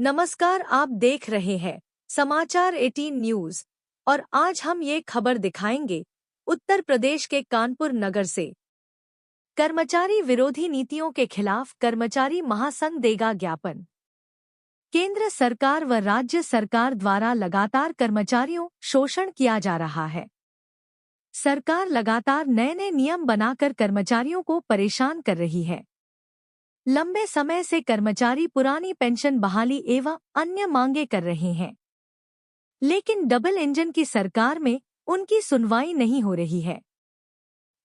नमस्कार, आप देख रहे हैं समाचार 18 न्यूज और आज हम ये खबर दिखाएंगे उत्तर प्रदेश के कानपुर नगर से। कर्मचारी विरोधी नीतियों के खिलाफ कर्मचारी महासंघ देगा ज्ञापन। केंद्र सरकार व राज्य सरकार द्वारा लगातार कर्मचारियों शोषण किया जा रहा है। सरकार लगातार नए नए नियम बनाकर कर्मचारियों को परेशान कर रही है। लंबे समय से कर्मचारी पुरानी पेंशन बहाली एवं अन्य मांगे कर रहे हैं, लेकिन डबल इंजन की सरकार में उनकी सुनवाई नहीं हो रही है।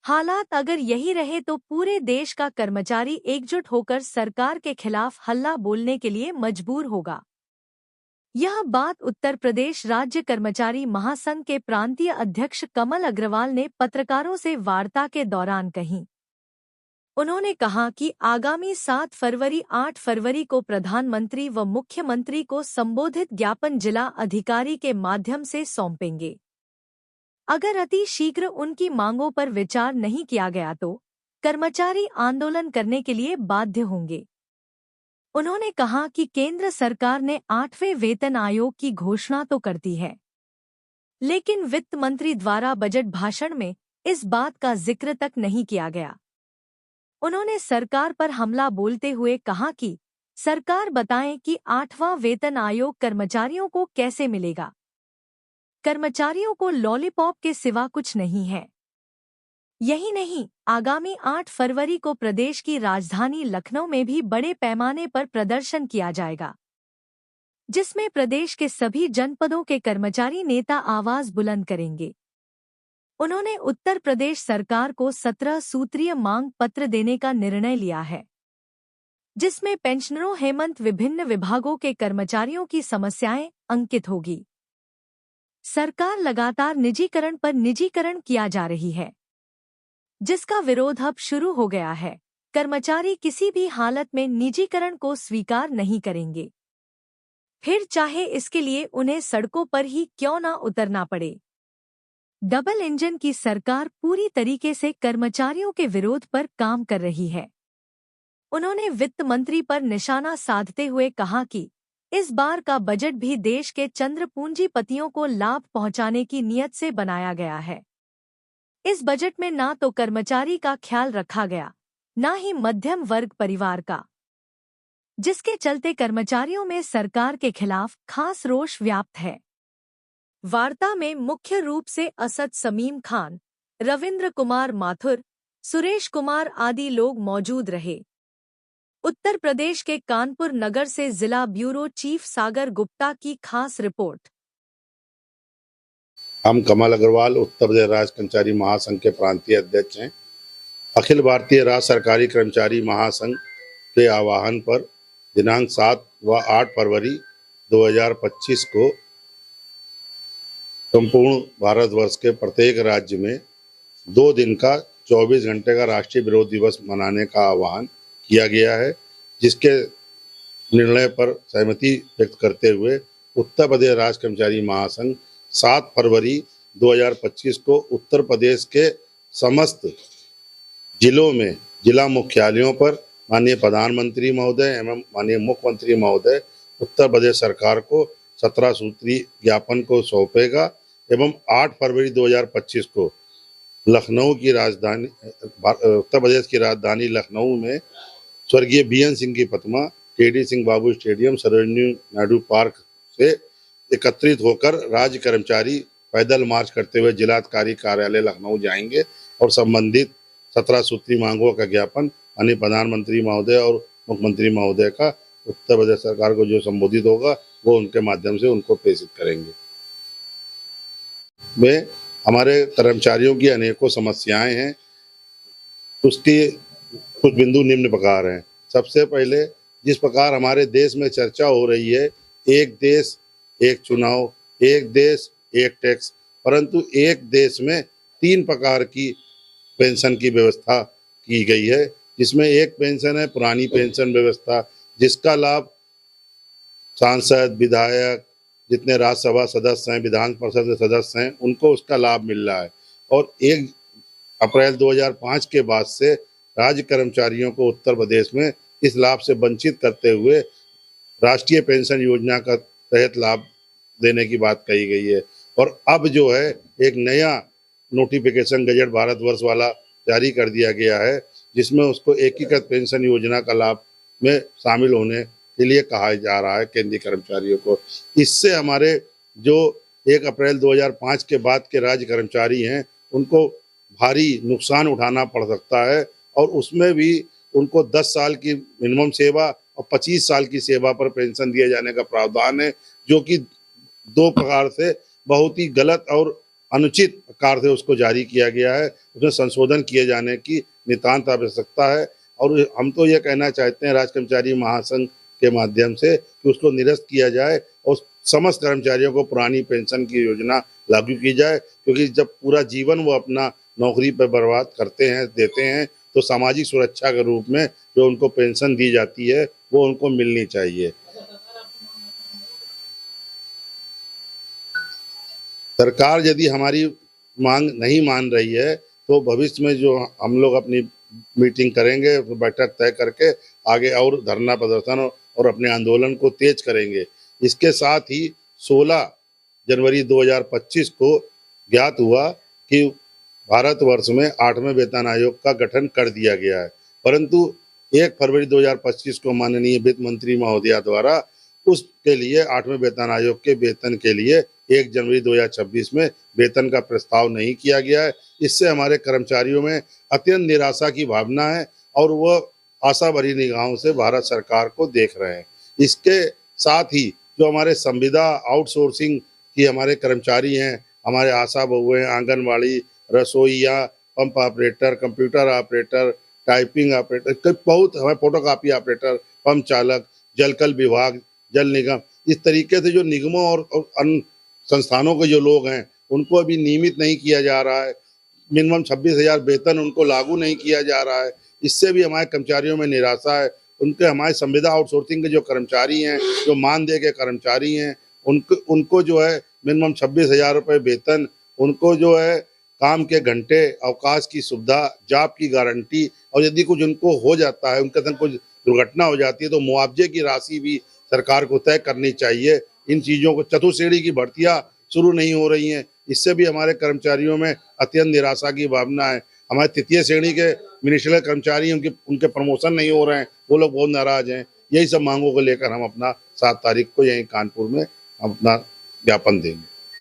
हालात अगर यही रहे तो पूरे देश का कर्मचारी एकजुट होकर सरकार के खिलाफ हल्ला बोलने के लिए मजबूर होगा। यह बात उत्तर प्रदेश राज्य कर्मचारी महासंघ के प्रांतीय अध्यक्ष कमल अग्रवाल ने पत्रकारों से वार्ता के दौरान कही। उन्होंने कहा कि आगामी 7 फरवरी 8 फरवरी को प्रधानमंत्री व मुख्यमंत्री को संबोधित ज्ञापन जिला अधिकारी के माध्यम से सौंपेंगे। अगर अति शीघ्र उनकी मांगों पर विचार नहीं किया गया तो कर्मचारी आंदोलन करने के लिए बाध्य होंगे। उन्होंने कहा कि केंद्र सरकार ने 8वें वेतन आयोग की घोषणा तो कर दी है, लेकिन वित्त मंत्री द्वारा बजट भाषण में इस बात का जिक्र तक नहीं किया गया। उन्होंने सरकार पर हमला बोलते हुए कहा कि सरकार बताएं कि 8वां वेतन आयोग कर्मचारियों को कैसे मिलेगा। कर्मचारियों को लॉलीपॉप के सिवा कुछ नहीं है। यही नहीं, आगामी 8 फरवरी को प्रदेश की राजधानी लखनऊ में भी बड़े पैमाने पर प्रदर्शन किया जाएगा, जिसमें प्रदेश के सभी जनपदों के कर्मचारी नेता आवाज बुलंद करेंगे। उन्होंने उत्तर प्रदेश सरकार को 17 सूत्रीय मांग पत्र देने का निर्णय लिया है, जिसमें पेंशनरों हेमंत विभिन्न विभागों के कर्मचारियों की समस्याएं अंकित होगी। सरकार लगातार निजीकरण पर निजीकरण किया जा रही है, जिसका विरोध अब शुरू हो गया है। कर्मचारी किसी भी हालत में निजीकरण को स्वीकार नहीं करेंगे, फिर चाहे इसके लिए उन्हें सड़कों पर ही क्यों न उतरना पड़े। डबल इंजन की सरकार पूरी तरीके से कर्मचारियों के विरोध पर काम कर रही है। उन्होंने वित्त मंत्री पर निशाना साधते हुए कहा कि इस बार का बजट भी देश के चंद्र पूंजीपतियों को लाभ पहुंचाने की नीयत से बनाया गया है। इस बजट में ना तो कर्मचारी का ख्याल रखा गया, ना ही मध्यम वर्ग परिवार का, जिसके चलते कर्मचारियों में सरकार के खिलाफ खास रोष व्याप्त है। वार्ता में मुख्य रूप से असद समीम खान, रविंद्र कुमार माथुर, सुरेश कुमार आदि लोग मौजूद रहे। उत्तर प्रदेश के कानपुर नगर से जिला ब्यूरो चीफ सागर गुप्ता की खास रिपोर्ट। हम कमल अग्रवाल उत्तर प्रदेश राज्य कर्मचारी महासंघ के प्रांतीय अध्यक्ष हैं। अखिल भारतीय राज्य सरकारी कर्मचारी महासंघ के आह्वान पर दिनांक 7 व 8 फरवरी 2025 को संपूर्ण भारतवर्ष के प्रत्येक राज्य में 2 दिन का 24 घंटे का राष्ट्रीय विरोध दिवस मनाने का आह्वान किया गया है, जिसके निर्णय पर सहमति व्यक्त करते हुए उत्तर प्रदेश राज्य कर्मचारी महासंघ 7 फरवरी 2025 को उत्तर प्रदेश के समस्त जिलों में जिला मुख्यालयों पर माननीय प्रधानमंत्री महोदय एवं माननीय मुख्यमंत्री महोदय उत्तर प्रदेश सरकार को 17 सूत्री ज्ञापन को सौंपेगा एवं 8 फरवरी 2025 को लखनऊ की राजधानी उत्तर प्रदेश की राजधानी लखनऊ में स्वर्गीय बीएन सिंह की प्रतिमा केडी सिंह बाबू स्टेडियम सरोजिनी नायडू पार्क से एकत्रित होकर राज्य कर्मचारी पैदल मार्च करते हुए जिलाधिकारी कार्यालय लखनऊ जाएंगे और संबंधित 17 सूत्री मांगों का ज्ञापन माननीय प्रधानमंत्री महोदय और मुख्यमंत्री महोदय का उत्तर प्रदेश सरकार को जो संबोधित होगा वो उनके माध्यम से उनको प्रेषित करेंगे। में हमारे कर्मचारियों की अनेकों समस्याएं हैं, उसकी कुछ बिंदु निम्न प्रकार हैं। सबसे पहले, जिस प्रकार हमारे देश में चर्चा हो रही है एक देश एक चुनाव, एक देश एक टैक्स, परंतु एक देश में 3 प्रकार की पेंशन की व्यवस्था की गई है, जिसमें एक पेंशन है पुरानी पेंशन व्यवस्था, जिसका लाभ सांसद, विधायक, जितने राज्यसभा सदस्य हैं, विधान परिषद के सदस्य हैं, उनको उसका लाभ मिल रहा है। और 1 अप्रैल 2005 के बाद से राज्य कर्मचारियों को उत्तर प्रदेश में इस लाभ से वंचित करते हुए राष्ट्रीय पेंशन योजना का तहत लाभ देने की बात कही गई है। और अब जो है एक नया नोटिफिकेशन गजट भारतवर्ष वाला जारी कर दिया गया है, जिसमें उसको एकीकृत पेंशन योजना का लाभ में शामिल होने के लिए कहा जा रहा है केंद्रीय कर्मचारियों को। इससे हमारे जो 1 अप्रैल 2005 के बाद के राज्य कर्मचारी हैं, उनको भारी नुकसान उठाना पड़ सकता है और उसमें भी उनको 10 साल की मिनिमम सेवा और 25 साल की सेवा पर पेंशन दिए जाने का प्रावधान है, जो कि 2 प्रकार से बहुत ही गलत और अनुचित प्रकार से उसको जारी किया गया है। उसमें संशोधन किए जाने की नितांत आवश्यकता है और हम तो ये कहना चाहते हैं राज्य कर्मचारी महासंघ के माध्यम से कि उसको निरस्त किया जाए और समस्त कर्मचारियों को पुरानी पेंशन की योजना लागू की जाए, क्योंकि जब पूरा जीवन वो अपना नौकरी पर बर्बाद करते हैं, देते हैं, तो सामाजिक सुरक्षा के रूप में जो उनको पेंशन दी जाती है वो उनको मिलनी चाहिए। सरकार यदि हमारी मांग नहीं मान रही है तो भविष्य में जो हम लोग अपनी मीटिंग करेंगे, बैठक तय करके आगे और धरना प्रदर्शन और अपने आंदोलन को तेज करेंगे। इसके साथ ही 16 जनवरी 2025 को ज्ञात हुआ कि भारतवर्ष में 8वें वेतन आयोग का गठन कर दिया गया है, परंतु 1 फरवरी 2025 को माननीय वित्त मंत्री महोदया द्वारा उसके लिए 8वें वेतन आयोग के वेतन के लिए 1 जनवरी 2026 में वेतन का प्रस्ताव नहीं किया गया है। इससे हमारे कर्मचारियों में अत्यंत निराशा की भावना है और वह आशा भरी निगाहों से भारत सरकार को देख रहे हैं। इसके साथ ही जो हमारे संविदा आउटसोर्सिंग की हमारे कर्मचारी हैं, हमारे आशा बहुएं, आंगनबाड़ी, रसोइया, pump operator, computer operator, typing operator, बहुत हमारे फोटोकॉपी ऑपरेटर, पंप चालक, जलकल विभाग, जल निगम, इस तरीके से जो निगमों और अन्य संस्थानों के जो लोग हैं उनको अभी नियमित नहीं किया जा रहा है। मिनिमम 26,000 वेतन उनको लागू नहीं किया जा रहा है। इससे भी हमारे कर्मचारियों में निराशा है। उनके हमारे संविदा आउटसोर्सिंग के जो कर्मचारी हैं, जो मानदेय के कर्मचारी हैं, उनको जो है मिनिमम 26,000 रुपये वेतन, उनको जो है काम के घंटे, अवकाश की सुविधा, जॉब की गारंटी और यदि कुछ उनको हो जाता है, उनके संग कुछ दुर्घटना हो जाती है तो मुआवजे की राशि भी सरकार को तय करनी चाहिए। इन चीज़ों को, चतुश्रेणी की भर्तियां शुरू नहीं हो रही हैं, इससे भी हमारे कर्मचारियों में अत्यंत निराशा की भावना है। हमारे तृतीय श्रेणी के मिनिस्ट्रियल कर्मचारी, उनके प्रमोशन नहीं हो रहे हैं, वो लोग बहुत नाराज हैं। यही सब मांगों को लेकर हम अपना 7 तारीख को यहीं कानपुर में हम अपना ज्ञापन देंगे।